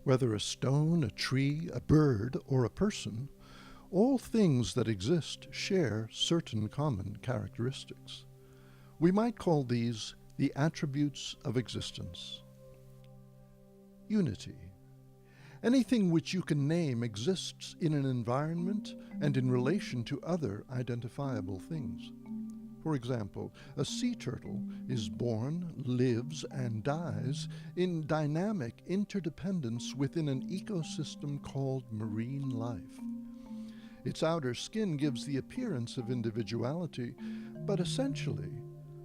Whether a stone, a tree, a bird, or a person, all things that exist share certain common characteristics. We might call these the attributes of existence. Unity. Anything which you can name exists in an environment and in relation to other identifiable things. For example, a sea turtle is born, lives, and dies in dynamic interdependence within an ecosystem called marine life. Its outer skin gives the appearance of individuality, but essentially,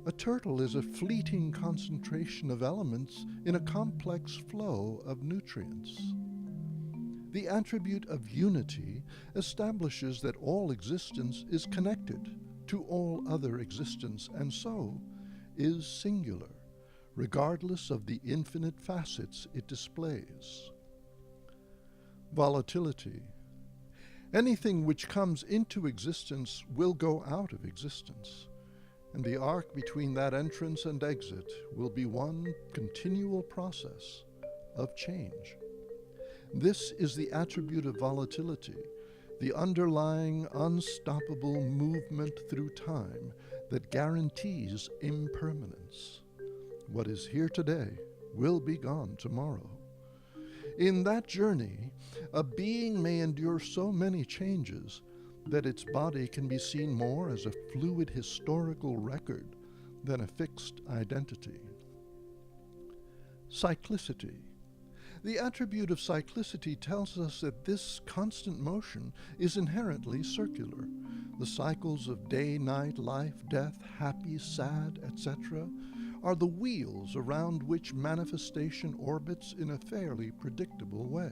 a turtle is a fleeting concentration of elements in a complex flow of nutrients. The attribute of unity establishes that all existence is connected to all other existence, and so is singular, regardless of the infinite facets it displays. Volatility. Anything which comes into existence will go out of existence, and the arc between that entrance and exit will be one continual process of change. This is the attribute of volatility, the underlying unstoppable movement through time that guarantees impermanence. What is here today will be gone tomorrow. In that journey, a being may endure so many changes that its body can be seen more as a fluid historical record than a fixed identity. Cyclicity. The attribute of cyclicity tells us that this constant motion is inherently circular. The cycles of day, night, life, death, happy, sad, etc., are the wheels around which manifestation orbits in a fairly predictable way.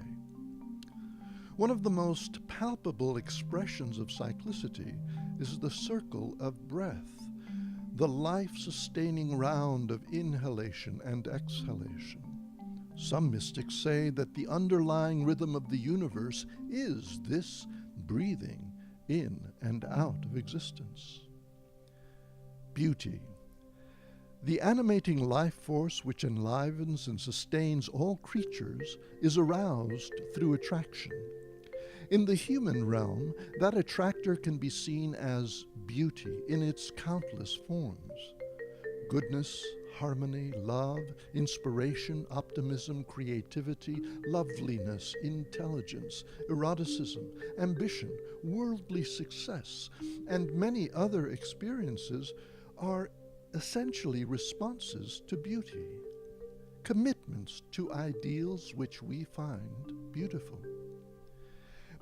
One of the most palpable expressions of cyclicity is the circle of breath, the life-sustaining round of inhalation and exhalation. Some mystics say that the underlying rhythm of the universe is this breathing in and out of existence. Beauty. The animating life force which enlivens and sustains all creatures is aroused through attraction. In the human realm, that attractor can be seen as beauty in its countless forms. Goodness, harmony, love, inspiration, optimism, creativity, loveliness, intelligence, eroticism, ambition, worldly success, and many other experiences are essentially responses to beauty, commitments to ideals which we find beautiful.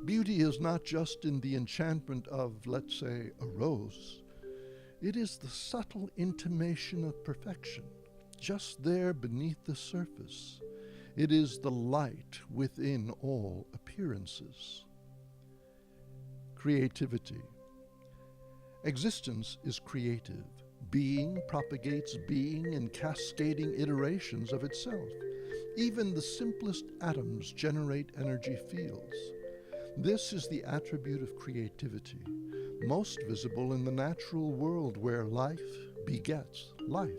Beauty is not just in the enchantment of, let's say, a rose. It is the subtle intimation of perfection, just there beneath the surface. It is the light within all appearances. Creativity. Existence is creative. Being propagates being in cascading iterations of itself. Even the simplest atoms generate energy fields. This is the attribute of creativity, most visible in the natural world where life begets life.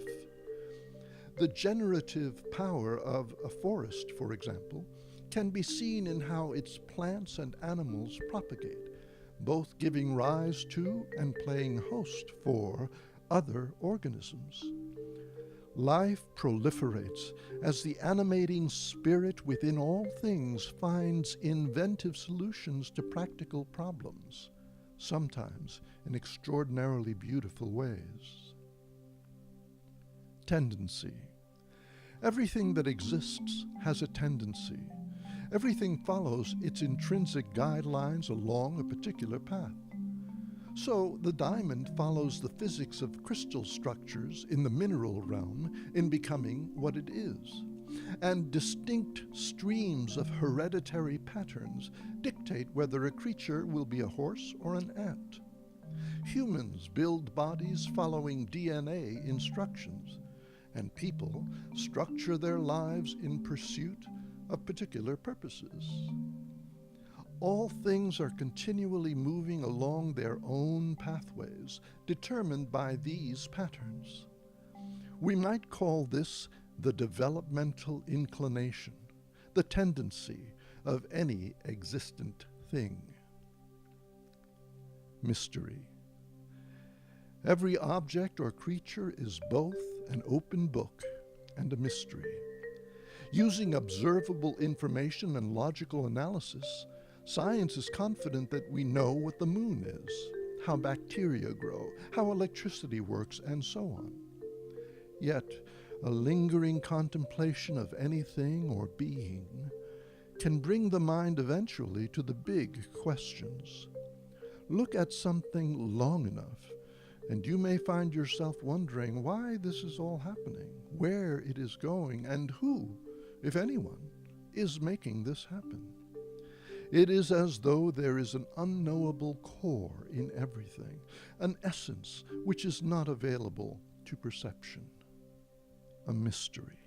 The generative power of a forest, for example, can be seen in how its plants and animals propagate, both giving rise to and playing host for other organisms. Life proliferates as the animating spirit within all things finds inventive solutions to practical problems, sometimes in extraordinarily beautiful ways. Tendency. Everything that exists has a tendency. Everything follows its intrinsic guidelines along a particular path. So the diamond follows the physics of crystal structures in the mineral realm in becoming what it is. And distinct streams of hereditary patterns dictate whether a creature will be a horse or an ant. Humans build bodies following DNA instructions, and people structure their lives in pursuit of particular purposes. All things are continually moving along their own pathways, determined by these patterns. We might call this the developmental inclination, the tendency of any existent thing. Mystery. Every object or creature is both an open book and a mystery. Using observable information and logical analysis, science is confident that we know what the moon is, how bacteria grow, how electricity works, and so on. Yet, a lingering contemplation of anything or being can bring the mind eventually to the big questions. Look at something long enough, and you may find yourself wondering why this is all happening, where it is going, and who, if anyone, is making this happen. It is as though there is an unknowable core in everything, an essence which is not available to perception. A mystery.